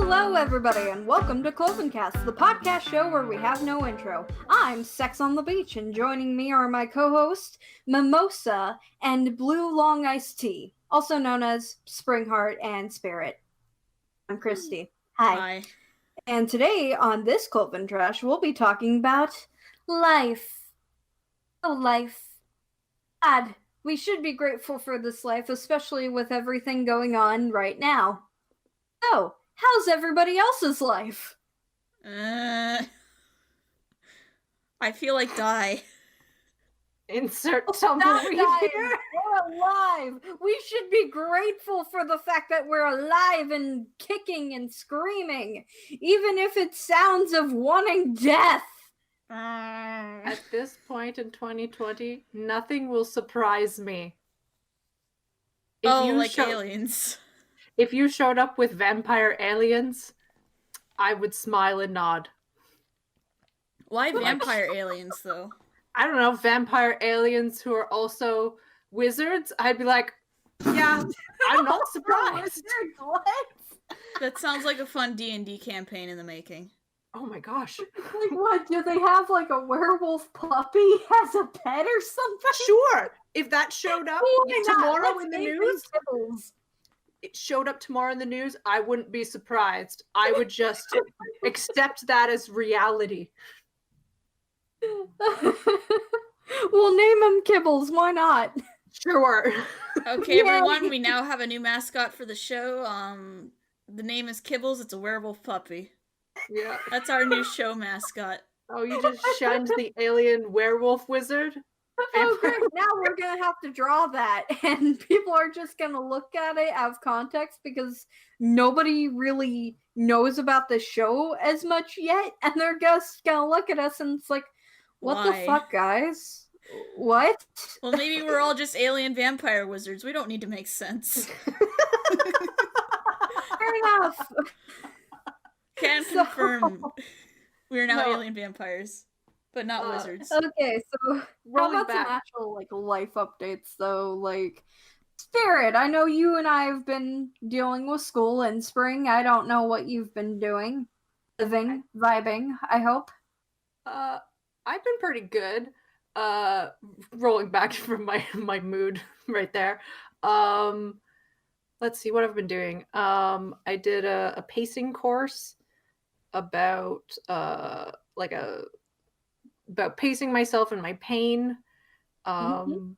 Hello, everybody, and welcome to ClovenCast, the podcast show where we have no intro. I'm Sex on the Beach, and joining me are my co-hosts, Mimosa and Blue Long Iced Tea, also known as Springheart and Spirit. I'm Christy. Hi. And today on this ClovenTrash, we'll be talking about life. Oh, life. God, we should be grateful for this life, especially with everything going on right now. So, how's everybody else's life? I feel like die. Insert tumbleweed here. We're alive. We should be grateful for the fact that we're alive and kicking and screaming, even if it sounds of wanting death. At this point in 2020, nothing will surprise me. Aliens. If you showed up with vampire aliens, I would smile and nod. Why vampire aliens, though? I don't know, vampire aliens who are also wizards? I'd be like, yeah, I'm not surprised. What? That sounds like a fun D&D campaign in the making. Oh my gosh. Like what? Do they have like a werewolf puppy as a pet or something? Sure. If that showed up tomorrow in the news, it showed up tomorrow in the news, I wouldn't be surprised. I would just accept that as reality. We'll name him Kibbles, why not? Sure. Okay, everyone, we now have a new mascot for the show. The name is Kibbles. It's a werewolf puppy. Yeah. That's our new show mascot. Oh, you just shunned the alien werewolf wizard? Oh, great. Now we're gonna have to draw that, and people are just gonna look at it out of context because nobody really knows about the show as much yet, and they're just gonna look at us and it's like, what the fuck, guys? What? Well, maybe we're all just alien vampire wizards. We don't need to make sense. Fair enough. Can confirm we are now alien vampires, but not wizards. Okay, so how about some actual like life updates though? Like Spirit, I know you and I have been dealing with school in spring. I don't know what you've been doing. Living, vibing, I hope. I've been pretty good. Rolling back from my mood right there. Let's see what I've been doing. I did a pacing course about about pacing myself and my pain. So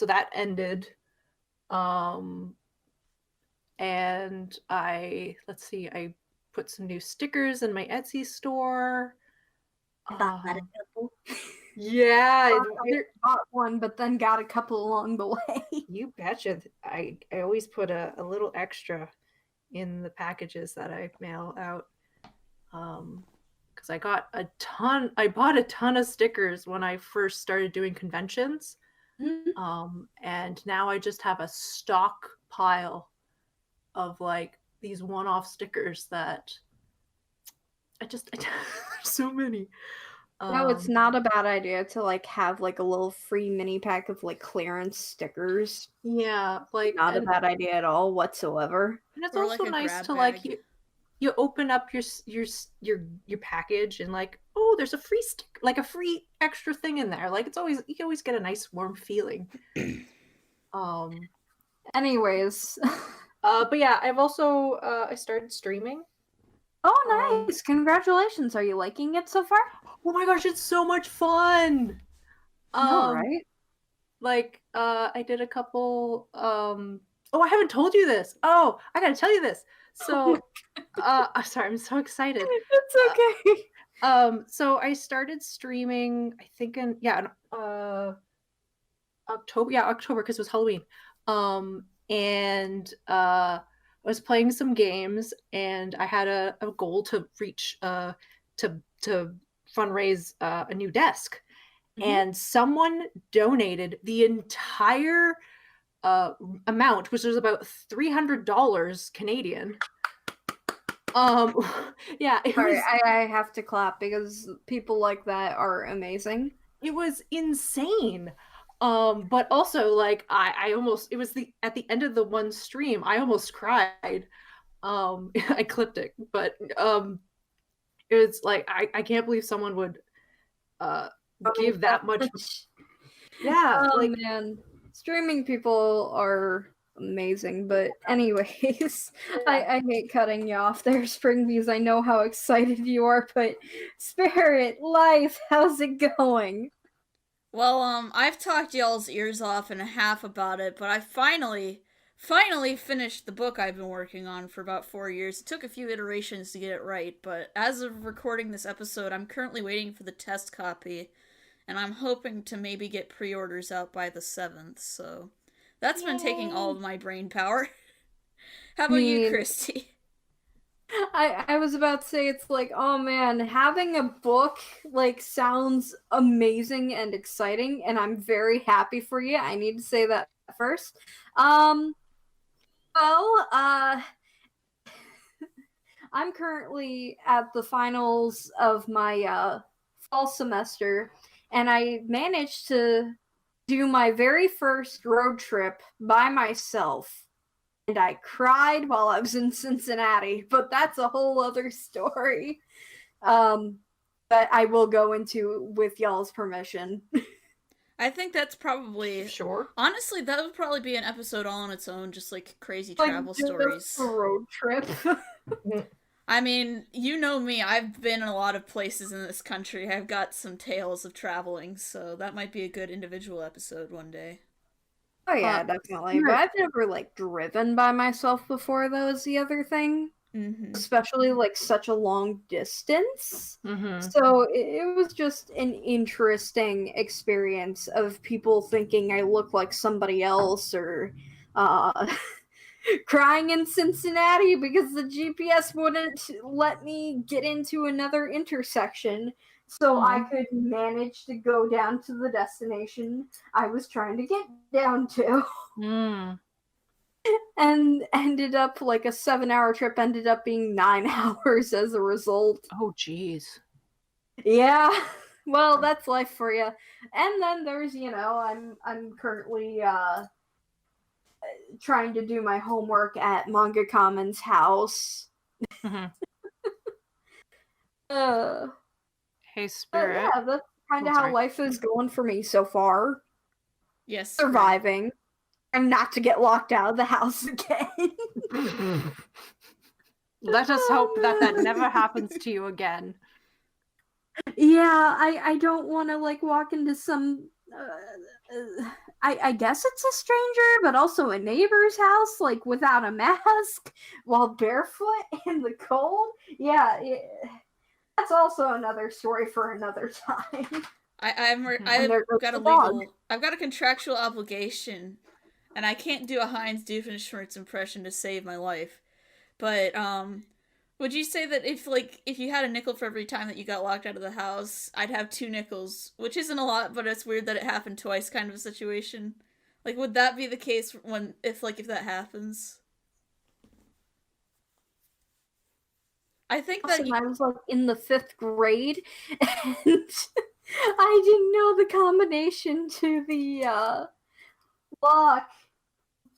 that ended. And I put some new stickers in my Etsy store. I bought a couple. Yeah, I bought one, but then got a couple along the way. You betcha. I always put a little extra in the packages that I mail out. Because I bought a ton of stickers when I first started doing conventions. And now I just have a stock pile of like these one-off stickers that so many. No, it's not a bad idea to like have like a little free mini pack of like clearance stickers. Yeah, like not a bad idea at all whatsoever. And it's also like nice to like you open up your package and like, oh, there's a free like a free extra thing in there. Like you always get a nice warm feeling. Anyways. But yeah, I've also I started streaming. Oh, nice! Congratulations. Are you liking it so far? Oh my gosh, it's so much fun. Right? Like I did a couple oh, I haven't told you this. Oh, I gotta tell you this. So I'm sorry, I'm so excited. It's okay. So I started streaming, I think in October because it was Halloween. And I was playing some games and I had a goal to reach to fundraise a new desk. And someone donated the entire amount, which was about $300 Canadian. Yeah. I have to clap because people like that are amazing. It was insane. But also like I almost, it was at the end of the one stream, I almost cried. I clipped it, but it's like I can't believe someone would give that much. Yeah, Oh like man, streaming people are amazing. But anyways, I hate cutting you off there, Springbees. I know how excited you are, but Spirit, life, how's it going? Well, I've talked y'all's ears off and a half about it, but I finally finished the book I've been working on for about 4 years. It took a few iterations to get it right, but as of recording this episode, I'm currently waiting for the test copy, and I'm hoping to maybe get pre-orders out by the 7th, so that's been taking all of my brain power. How about you, Christy? I was about to say, it's like, oh man, having a book like sounds amazing and exciting, and I'm very happy for you. I need to say that first. Well, I'm currently at the finals of my fall semester, and I managed to do my very first road trip by myself. And I cried while I was in Cincinnati, but that's a whole other story. That I will go into with y'all's permission. I think that's probably sure. Honestly, that would probably be an episode all on its own, just like crazy travel stories. A road trip. I mean, you know me, I've been in a lot of places in this country. I've got some tales of traveling, so that might be a good individual episode one day. Oh yeah, definitely. But I've never like driven by myself before, though, is the other thing. Mm-hmm. Especially like such a long distance. Mm-hmm. So it was just an interesting experience of people thinking I look like somebody else, or crying in Cincinnati because the GPS wouldn't let me get into another intersection so I could manage to go down to the destination I was trying to get down to. And ended up like a 7-hour trip ended up being 9 hours as a result. Oh jeez. Yeah. Well, that's life for you. And then there's, I'm currently trying to do my homework at Manga Common's house. Mm-hmm. Hey, Spirit. Yeah, that's kind of how life is going for me so far. Yes. Surviving. And not to get locked out of the house again. Let us hope that never happens to you again. Yeah, I don't want to like walk into some I guess it's a stranger, but also a neighbor's house, like without a mask, while barefoot in the cold. Yeah, that's also another story for another time. I've got a contractual obligation, and I can't do a Heinz Doofenshmirtz impression to save my life. But would you say that if you had a nickel for every time that you got locked out of the house, I'd have 2 nickels, which isn't a lot, but it's weird that it happened twice, kind of a situation. Like, would that be the case if that happens? I think that I was like in the 5th grade, and I didn't know the combination to the lock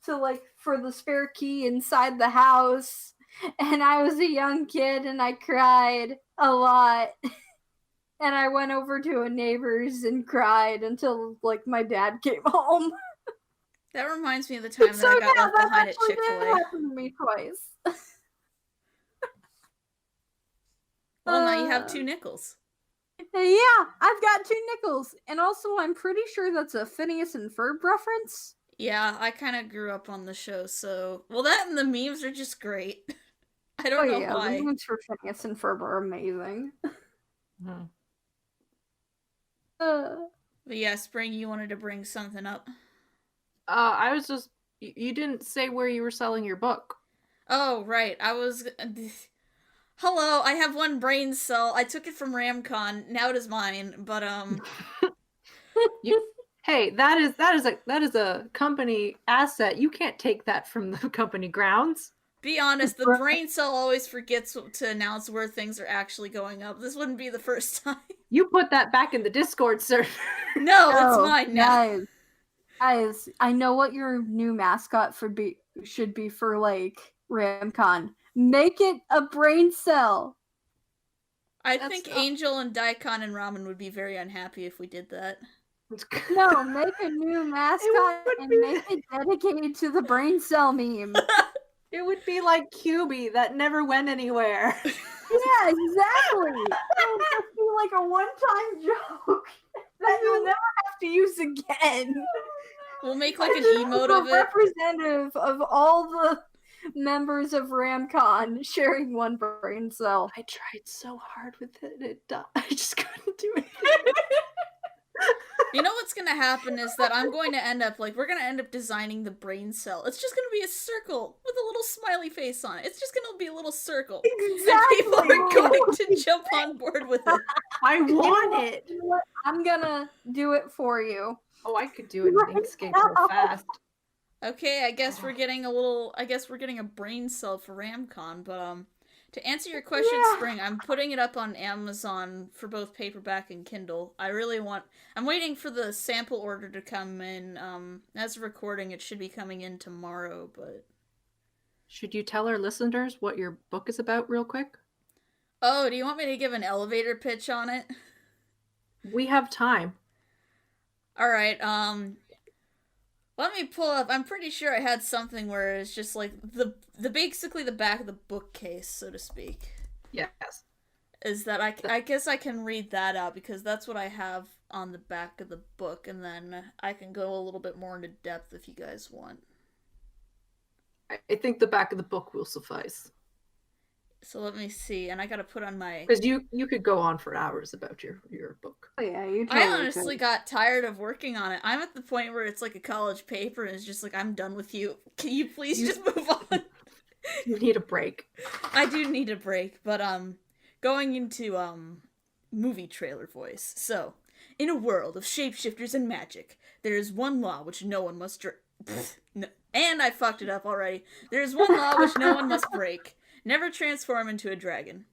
to for the spare key inside the house. And I was a young kid, and I cried a lot. And I went over to a neighbor's and cried until my dad came home. That reminds me of the time that I got left behind at Chick-fil-A. That happened to me twice. Well, now you have 2 nickels. Yeah, I've got 2 nickels. And also, I'm pretty sure that's a Phineas and Ferb reference. Yeah, I kind of grew up on the show, so... Well, that and the memes are just great. I don't know why. The memes for Phineas and Ferb are amazing. But yeah, Spring, you wanted to bring something up. I was just... You didn't say where you were selling your book. Oh, right. I was... Hello, I have 1 brain cell. I took it from Ramcon. Now it is mine, but, Hey, that is a company asset. You can't take that from the company grounds. Be honest, the brain cell always forgets to announce where things are actually going up. This wouldn't be the first time. You put that back in the Discord server. No, it's mine now. Guys, I know what your new mascot should be for Ramcon. Make it a brain cell. I think Angel and Daikon and Ramen would be very unhappy if we did that. No, make a new mascot and make it dedicated to the brain cell meme. It would be like QB that never went anywhere. Yeah, exactly. It would just be like a one-time joke that you'll never have to use again. We'll make like an emote of it. Representative of all the members of RamCon sharing one brain cell. I tried so hard with it. I just couldn't do it. You know what's gonna happen is that I'm going to end up, like, we're gonna end up designing the brain cell. It's just gonna be a circle with a little smiley face on it. It's just gonna be a little circle. Exactly. And people are going to jump on board with it. I want it. You know what? I'm gonna do it for you. Oh, I could do it in Inkscape real fast. Okay, I guess we're getting a brain cell for RamCon, but, to answer your question, Spring, I'm putting it up on Amazon for both paperback and Kindle. I'm waiting for the sample order to come in. As of recording, it should be coming in tomorrow, but... Should you tell our listeners what your book is about real quick? Oh, do you want me to give an elevator pitch on it? We have time. Alright, let me pull up. I'm pretty sure I had something where it's just like basically the back of the bookcase, so to speak. Yes. Is that I guess I can read that out because that's what I have on the back of the book, and then I can go a little bit more into depth if you guys want. I think the back of the book will suffice. So let me see, and I gotta put on my... Because you could go on for hours about your book. Oh, yeah, you totally I honestly got tired of working on it. I'm at the point where it's like a college paper, and it's just like, I'm done with you. Can you please just move on? You need a break. I do need a break, but going into movie trailer voice. So, in a world of shapeshifters and magic, there is one law which no one must no. And I fucked it up already. There is one law which no one must break. Never transform into a dragon.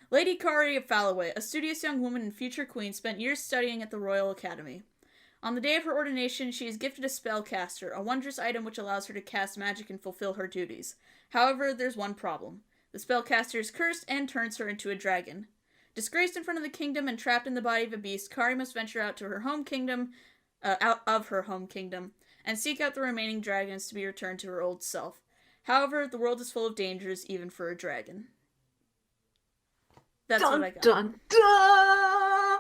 Lady Kari of Falloway, a studious young woman and future queen, spent years studying at the Royal Academy. On the day of her ordination, she is gifted a spellcaster, a wondrous item which allows her to cast magic and fulfill her duties. However, there's one problem. The spellcaster is cursed and turns her into a dragon. Disgraced in front of the kingdom and trapped in the body of a beast, Kari must venture out of her home kingdom, and seek out the remaining dragons to be returned to her old self. However, the world is full of dangers, even for a dragon. That's what I got. Dun, dun.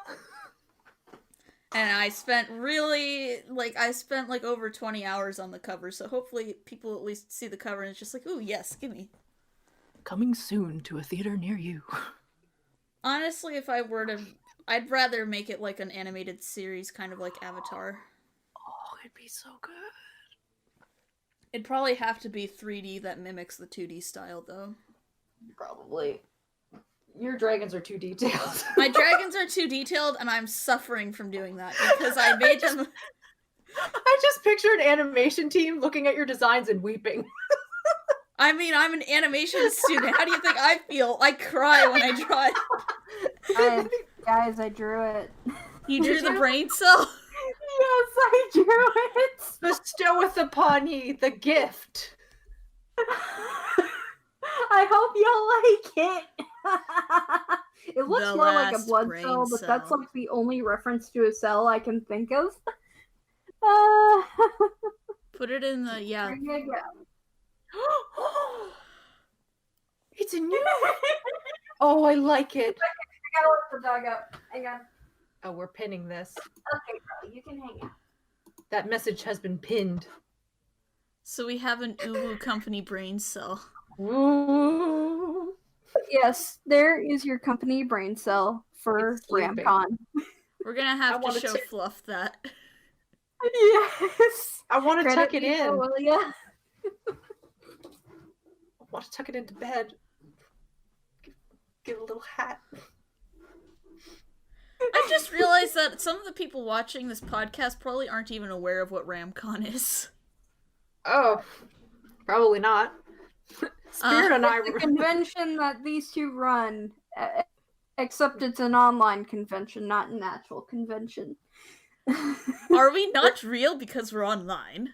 And I spent over 20 hours on the cover, so hopefully people at least see the cover and it's just like, ooh, yes, gimme. Coming soon to a theater near you. Honestly, if I were to... I'd rather make it like an animated series, kind of like Avatar. Oh, it'd be so good. It'd probably have to be 3D that mimics the 2D style, though. Probably. Your dragons are too detailed. My dragons are too detailed, and I'm suffering from doing that, because I made them... I just picture an animation team looking at your designs and weeping. I mean, I'm an animation student. How do you think I feel? I cry when I draw it. Guys, I drew it. You drew the brain cell? Yes, I drew it! Bestoweth upon ye the gift. I hope y'all like it. It looks more like a blood cell, but that's like the only reference to a cell I can think of. Put it in the, yeah. There you go. It's a new... Oh, I like it. I gotta let the dog out. Hang on. Oh, we're pinning this. Okay, girl, you can hang out. That message has been pinned. So we have an Uwu company brain cell. Ooh. Yes, there is your company brain cell for RamCon. We're gonna have to show Fluff that. Yes. I want to tuck it in. Yeah. I want to tuck it into bed. Give a little hat. I just realized that some of the people watching this podcast probably aren't even aware of what RamCon is. Oh, probably not. Spirit and I were... the convention that these two run, except it's an online convention, not an actual convention. Are we not real because we're online?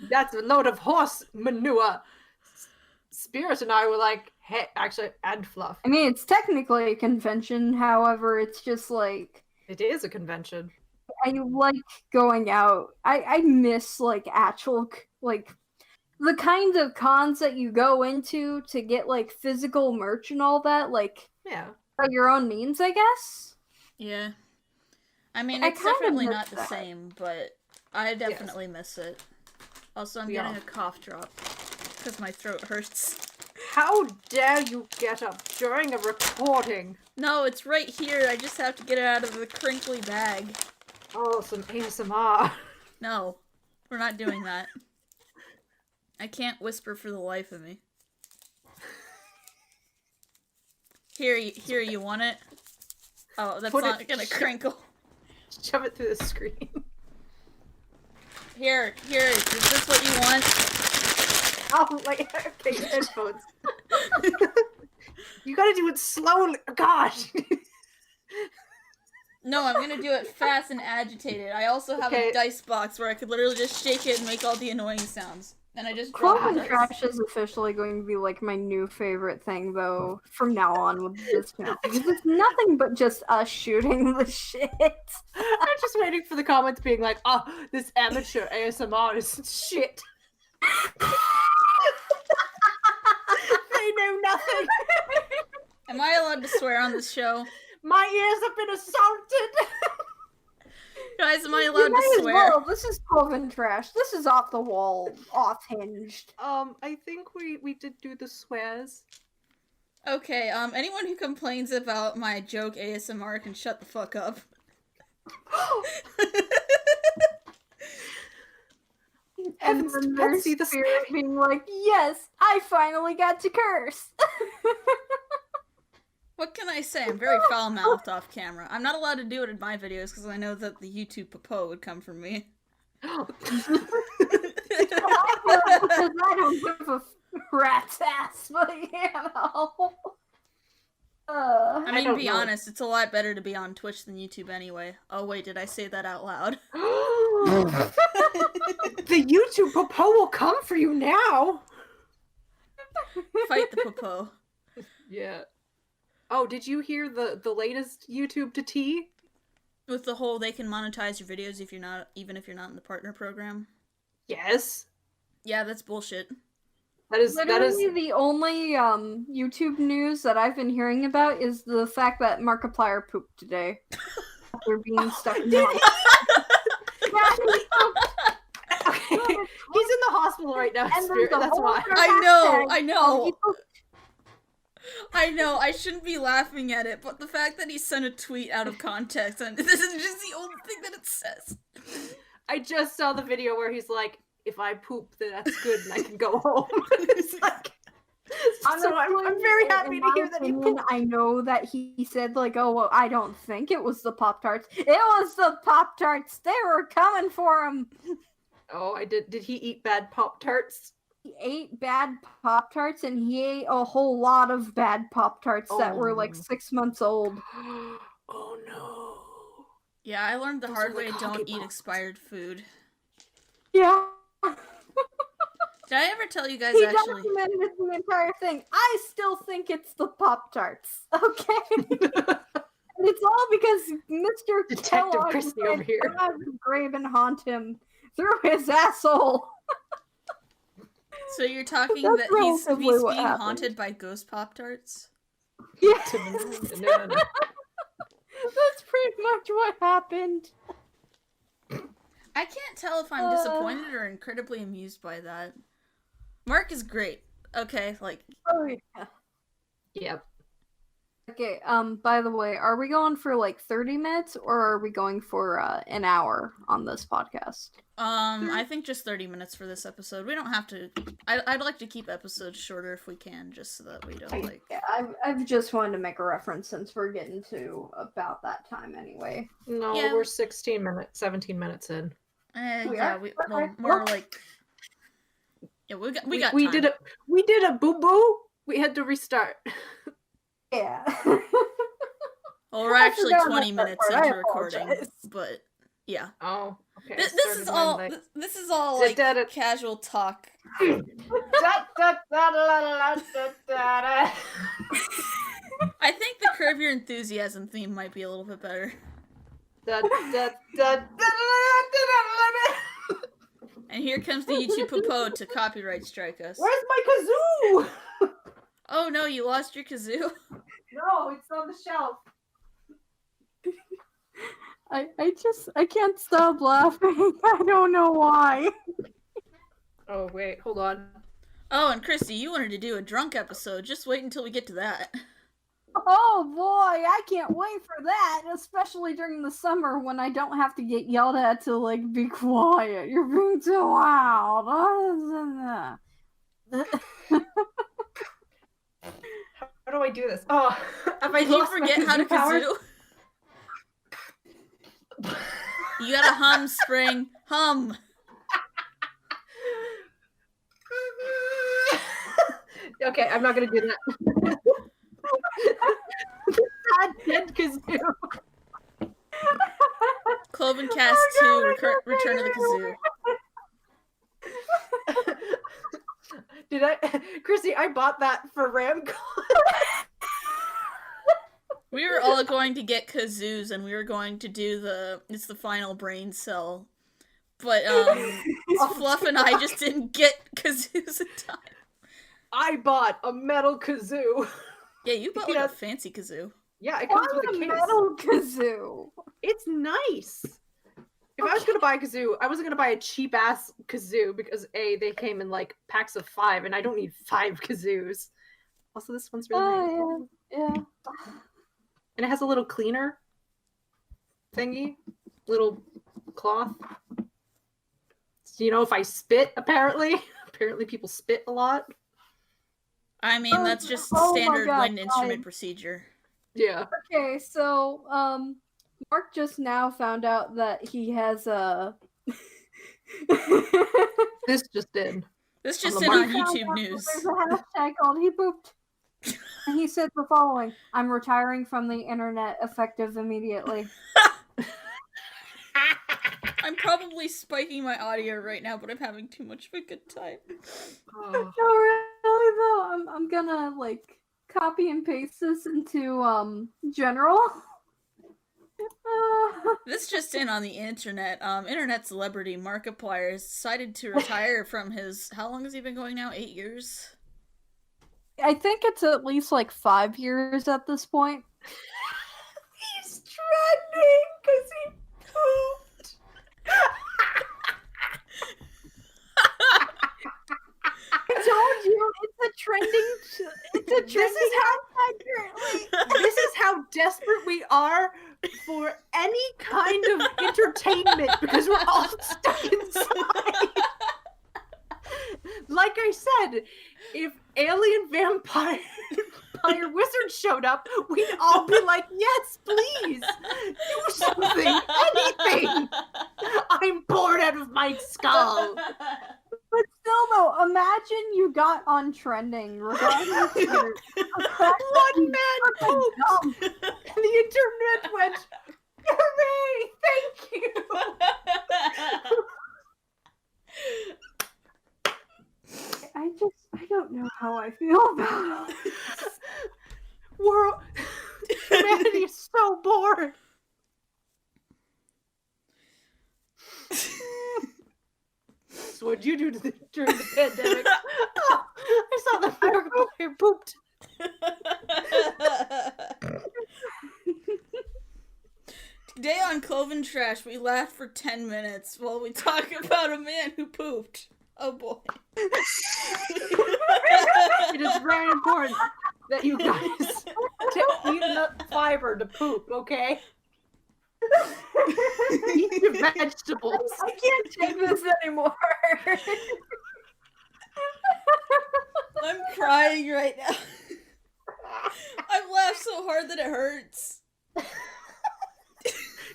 That's a load of horse manure. Spirit and I were like, actually, and fluff. I mean, it's technically a convention, however, it's just like... It is a convention. I like going out. I miss, like, actual, like, the kind of cons that you go into to get, like, physical merch and all that, like, Yeah. by your own means, I guess. Yeah. I mean, I it's kinda definitely miss not the that. same, but I definitely miss it. Also, I'm getting a cough drop because my throat hurts. How dare you get up during a recording? No, it's right here. I just have to get it out of the crinkly bag. Oh, some ASMR. No, we're not doing that. I can't whisper for the life of me. Here, you want it? Oh, that's not gonna crinkle. Shove it through the screen. Here, is this what you want? Oh, like, okay, headphones. You gotta do it slowly. Gosh. No, I'm gonna do it fast and agitated. I also have a dice box where I could literally just shake it and make all the annoying sounds. And I just drop the dice. ClovenTrash is officially going to be like my new favorite thing, though, from now on with this channel. Because it's nothing but just us shooting the shit. I'm just waiting for the comments being like, oh, this amateur ASMR is shit. They know nothing. Am I allowed to swear on this show? My ears have been assaulted. Guys, am I allowed to swear? Well, this is ClovenTrash. This is off the wall, off-hinged. I think we did do the swears. Okay, anyone who complains about my joke ASMR can shut the fuck up. And then there's see the Spirit being like, yes, I finally got to curse. What can I say? I'm very foul-mouthed off camera. I'm not allowed to do it in my videos because I know that the YouTube popo would come from me. Because I don't give a rat's ass, but you know. I mean, to be honest, it's a lot better to be on Twitch than YouTube anyway. Oh wait, did I say that out loud? The YouTube popo will come for you now. Fight the popo. Yeah. Oh, did you hear the latest YouTube to tea? With the whole they can monetize your videos if you're not, even if you're not in the partner program? Yes. Yeah, that's bullshit. That is the only YouTube news that I've been hearing about is the fact that Markiplier pooped today. After being stuck in the Okay. He's in the hospital right now, and Spirit, that's why. I know. I know, I shouldn't be laughing at it, but the fact that he sent a tweet out of context, and this is just the only thing that it says. I just saw the video where he's like, if I poop, then that's good and I can go home. It's like, honestly, so I'm very happy to hear that he pooped. I know that he said, like, oh, well, I don't think it was the Pop-Tarts. It was the Pop-Tarts! They were coming for him! Oh, did he eat bad Pop-Tarts? He ate bad Pop-Tarts, and he ate a whole lot of bad Pop-Tarts that were, like, 6 months old. Oh, no. Yeah, I learned the hard way, don't eat expired food. Yeah. Did I ever tell you guys He actually? documented the entire thing. I still think it's the Pop-Tarts, okay? And it's all because Mr. Detective Kellogg Christie over here. grave and haunt him through his asshole. So you're talking That's that he's relatively what being happened. haunted by ghost Pop-Tarts? Yeah. No. That's pretty much what happened. I can't tell if I'm disappointed or incredibly amused by that. Mark is great. Okay, like... Oh, yeah. Yep. Okay, by the way, are we going for, like, 30 minutes, or are we going for, an hour on this podcast? I think just 30 minutes for this episode. We don't have to... I'd like to keep episodes shorter if we can, just so that we don't, like... Yeah, I've just wanted to make a reference since we're getting to about that time anyway. No, Yeah. we're 17 minutes in. Yeah, Okay. more like... Yeah, we got we time. did a boo-boo. We had to restart. Yeah. Well, we're I actually forgot 20 about that minutes part. into I recording, apologize. but yeah. Oh, okay. This is all like casual talk. I think the Curb Your Enthusiasm theme might be a little bit better. And here comes the YouTube Popo to copyright strike us. Where's my kazoo? Oh no, you lost your kazoo? No, it's on the shelf. I can't stop laughing. I don't know why. Oh, wait, hold on. Oh, and Christy, you wanted to do a drunk episode. Just wait until we get to that. Oh boy, I can't wait for that, especially during the summer when I don't have to get yelled at to, like, be quiet. You're being too loud. How do I do this? Oh, have I Did you lost forget my how to powers? kazoo? You gotta hum, Spring. Hum. Okay, I'm not gonna do that. Dead kazoo. ClovenCast 2, Return of the Kazoo. Did I, Chrissy? I bought that for Ramcon. We were all going to get kazoos, and we were going to do it's the final brain cell. But, Fluff and I just didn't get kazoos in time. I bought a metal kazoo. Yeah, you bought, like, a fancy kazoo. Yeah, it comes with a case. Metal kazoo. It's nice. If I was gonna buy a kazoo, I wasn't gonna buy a cheap ass kazoo because A, they came in like packs of 5, and I don't need 5 kazoos. Also, this one's really nice. Oh, yeah. And it has a little cleaner thingy, little cloth. So, you know, if I spit, apparently people spit a lot. I mean, that's just Oh my standard God, wind instrument fine. procedure. Yeah. Okay, so, Mark just now found out that he has a... This just in. This just On in the on Found YouTube out news. There's a hashtag called he pooped. And he said the following: I'm retiring from the internet effective immediately. I'm probably spiking my audio right now, but I'm having too much of a good time. Oh. No, really though, I'm gonna like copy and paste this into general. This just in on the internet. Internet celebrity Markiplier has decided to retire from his... How long has he been going now? 8 years? I think it's at least like 5 years at this point. He's trending because he pooped. I told you, it's a trending. This is how desperate we are for any kind of entertainment because we're all stuck inside. Like I said, if alien vampire wizard showed up, we'd all be like, yes, please, do something, anything. I'm bored out of my skull. But still, though, imagine you got on trending regardless. One man pooped, and the internet went, hooray, thank you. I don't know how I feel about it. Humanity is so bored. So what'd you do during the pandemic? Oh, I saw the Markiplier pooped. Today on ClovenTrash, we laughed for 10 minutes while we talk about a man who pooped. Oh boy. It is very important that you guys eat enough fiber to poop, okay? Eat your vegetables. I can't take this anymore. I'm crying right now. I've laughed so hard that it hurts.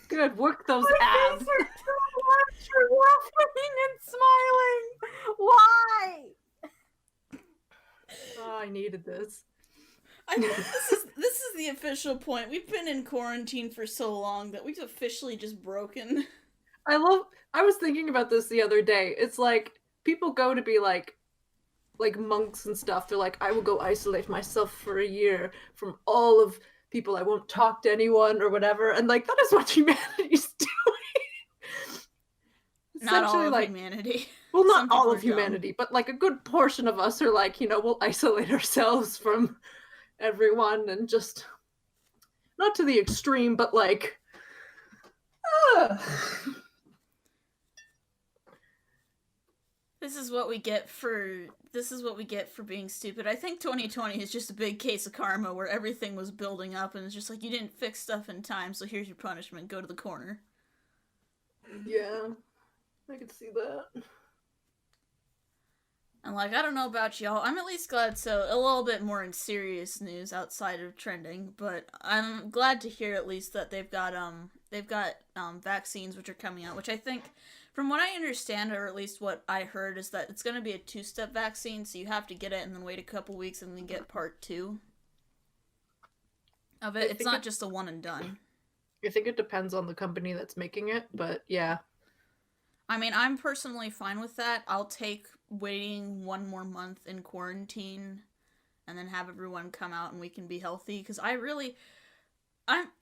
Good, work those My abs. face hurts so much for laughing and smiling. Why? Oh, I needed this. I think this is the official point. We've been in quarantine for so long that we've officially just broken. I was thinking about this the other day. It's like people go to be like, like monks and stuff. They're like, I will go isolate myself for a year from all of people. I won't talk to anyone or whatever. And like that is what humanity's doing. Not all Essentially, of like, humanity. well, not Some people all are of dumb. humanity, but like a good portion of us are like, we'll isolate ourselves from everyone and just not to the extreme, but like This is what we get for being stupid. I think 2020 is just a big case of karma where everything was building up and it's just like you didn't fix stuff in time, so here's your punishment. Go to the corner. Yeah. I could see that. And like, I don't know about y'all, I'm at least glad, so a little bit more in serious news outside of trending, but I'm glad to hear at least that they've got vaccines which are coming out, which I think, from what I understand, or at least what I heard, is that it's going to be a 2-step vaccine, so you have to get it and then wait a couple weeks and then get part 2 of it. It's not just a one and done. I think it depends on the company that's making it, but yeah. I mean, I'm personally fine with that. I'll take waiting 1 more month in quarantine and then have everyone come out and we can be healthy, because I'm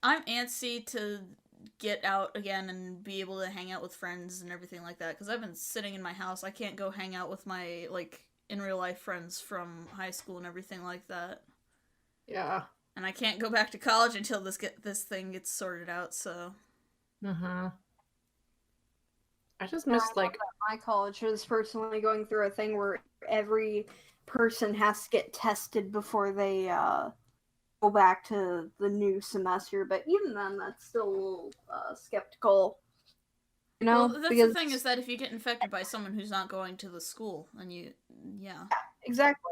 antsy to get out again and be able to hang out with friends and everything like that, because I've been sitting in my house. I can't go hang out with my, like, in real life friends from high school and everything like that. Yeah. And I can't go back to college until this thing gets sorted out, so. I just miss, like... My college is personally going through a thing where every person has to get tested before they go back to the new semester, but even then, that's still a little skeptical. Well, that's the thing, is that if you get infected by someone who's not going to the school, and yeah. Exactly.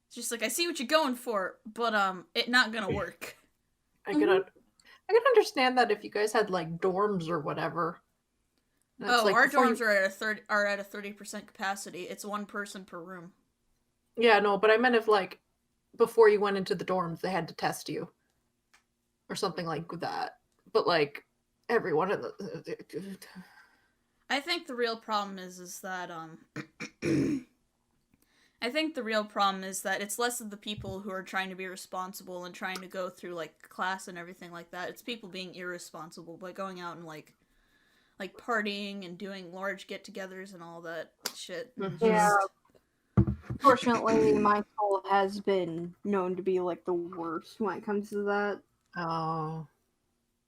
It's just like, I see what you're going for, but it not gonna work. I can understand that if you guys had like dorms or whatever. Like our dorms are at a 30% capacity. It's 1 person per room. Yeah, no, but I meant if like before you went into the dorms they had to test you or something like that. But like everyone in the I think the real problem is that I think the real problem is that it's less of the people who are trying to be responsible and trying to go through like class and everything like that. It's people being irresponsible by going out and like partying and doing large get-togethers and all that shit. Yeah. Fortunately, my school has been known to be like the worst when it comes to that. Oh.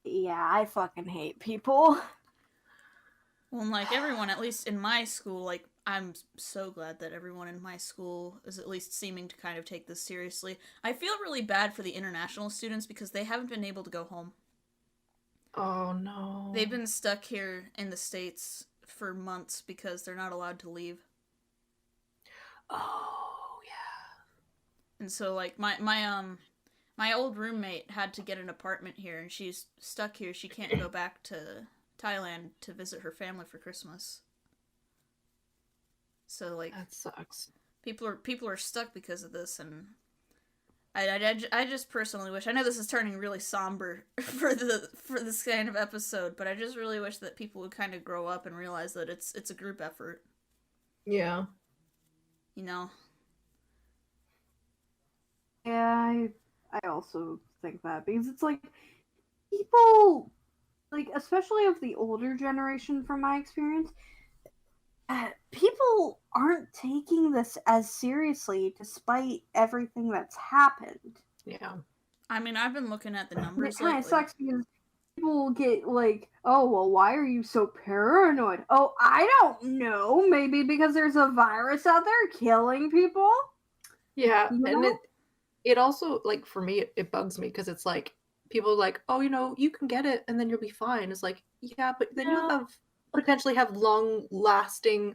Yeah, I fucking hate people. Well, like everyone, at least in my school, like I'm so glad that everyone in my school is at least seeming to kind of take this seriously. I feel really bad for the international students because they haven't been able to go home. Oh no. They've been stuck here in the States for months because they're not allowed to leave. Oh, yeah. And so like my old roommate had to get an apartment here and she's stuck here. She can't go back to Thailand to visit her family for Christmas. So like that sucks. People are stuck because of this, and I just personally wish, I know this is turning really somber for this kind of episode, but I just really wish that people would kind of grow up and realize that it's a group effort. Yeah. You know? Yeah, I also think that, because it's like, people, like, especially of the older generation from my experience, people aren't taking this as seriously despite everything that's happened. Yeah. I mean, I've been looking at the numbers It kind lately. of sucks because people get like, oh, well, why are you so paranoid? Oh, I don't know. Maybe because there's a virus out there killing people? Yeah, You and know? it also, like, for me, it bugs me because it's like, people are like, oh, you can get it and then you'll be fine. It's like, yeah, but then you'll have potentially have long-lasting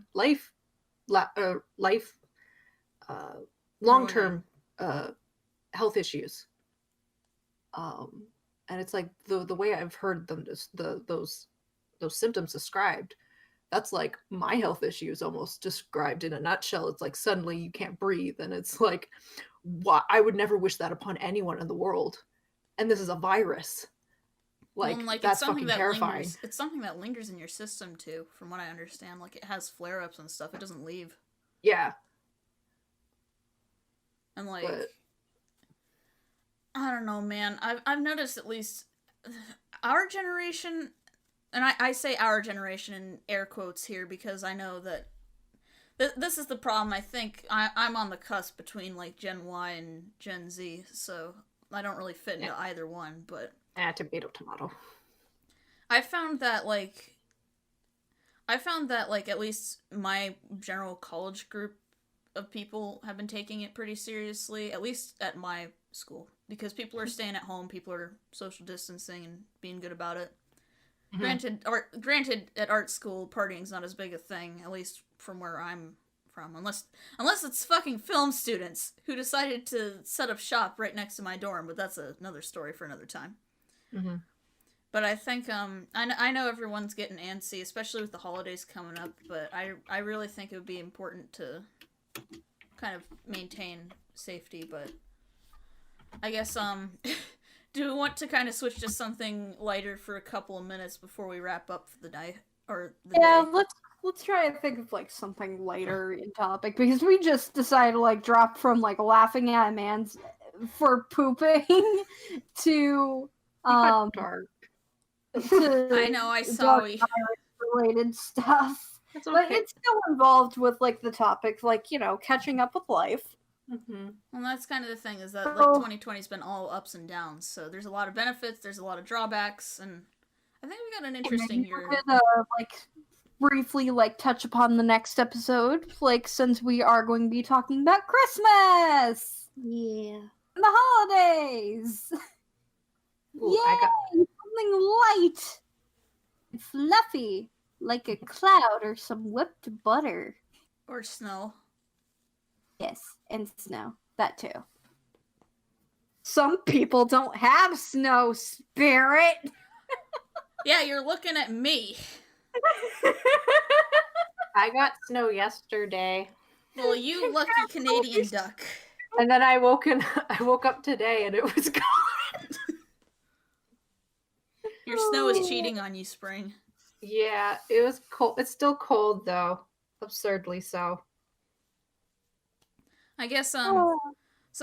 long-term health issues. And it's like the way I've heard them those symptoms described, that's like my health issues almost described in a nutshell. It's like suddenly you can't breathe, and it's like, what? I would never wish that upon anyone in the world. And this is a virus. Like that's fucking terrifying. It's something that lingers in your system too, from what I understand. Like it has flare-ups and stuff. It doesn't leave. Yeah. And like, But I don't know, man. I've noticed at least our generation, and I say our generation in air quotes here because I know that this is the problem. I think I'm on the cusp between like Gen Y and Gen Z, so I don't really fit into either one. But tomato, tomato. I found that like at least my general college group of people have been taking it pretty seriously, at least at my school, because people are staying at home, people are social distancing and being good about it. Mm-hmm. Granted, at art school, partying's not as big a thing, at least from where I'm from, unless it's fucking film students who decided to set up shop right next to my dorm, but that's another story for another time. Mm-hmm. But I think, I know everyone's getting antsy, especially with the holidays coming up, but I really think it would be important to kind of maintain safety, but I guess, do we want to kind of switch to something lighter for a couple of minutes before we wrap up for the night, or the day? Let's try to think of, like, something lighter in topic, because we just decided to, like, drop from, like, laughing at a man for pooping to, dark. I know, I saw related stuff. It's okay. But it's still involved with, like, the topic, like, you know, catching up with life. Mm-hmm. Well, that's kind of the thing, is that, like, 2020's been all ups and downs, so there's a lot of benefits, there's a lot of drawbacks, and I think we got an interesting year. We could, like, briefly, like, touch upon the next episode, like, since we are going to be talking about Christmas! Yeah. And the holidays! Ooh, Yay! Something light and fluffy, like a cloud or some whipped butter. Or snow. Yes, and snow. That too. Some people don't have snow, Spirit! Yeah, you're looking at me. I got snow yesterday. Well, you lucky Canadian duck. And then I woke up today and it was gone. Your snow is cheating on you, Spring. Yeah, it was cold. It's still cold though. Absurdly so. I guess, so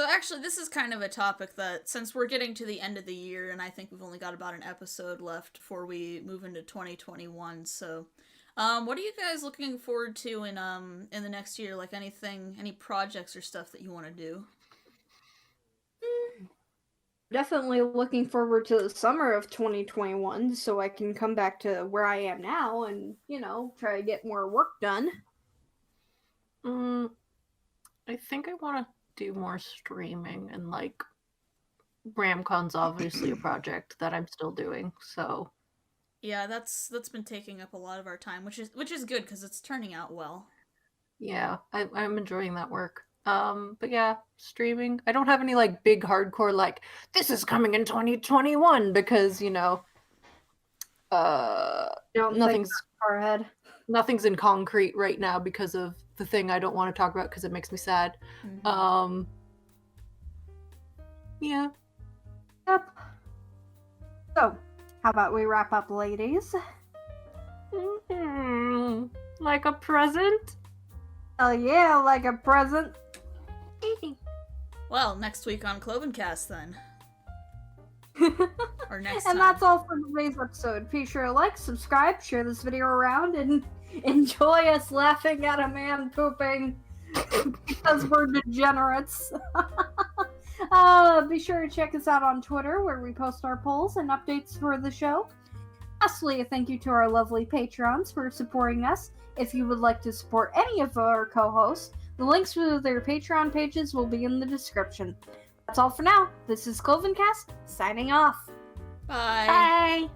actually this is kind of a topic that, since we're getting to the end of the year, and I think we've only got about an episode left before we move into 2021, so, what are you guys looking forward to in the next year? Like, any projects or stuff that you want to do? Definitely looking forward to the summer of 2021 so I can come back to where I am now and, you know, try to get more work done. I think I want to do more streaming, and like RamCon's obviously a project that I'm still doing, so yeah, that's been taking up a lot of our time, which is good because it's turning out well. Yeah, I'm enjoying that work. But yeah, streaming. I don't have any like big hardcore like this is coming in 2021 because, you know, nothing's far ahead. Nothing's in concrete right now because of the thing I don't want to talk about because it makes me sad. Mm-hmm. Yeah. Yep. So, how about we wrap up, ladies? Mm-hmm. Like a present? Oh yeah, like a present. Well, next week on ClovenCast then. Or next and time. That's all for today's episode. Be sure to like, subscribe, share this video around, and enjoy us laughing at a man pooping because we're degenerates. Be sure to check us out on Twitter where we post our polls and updates for the show. Lastly, a thank you to our lovely patrons for supporting us. If you would like to support any of our co-hosts, the links to their Patreon pages will be in the description. That's all for now. This is ClovenCast, signing off. Bye. Bye.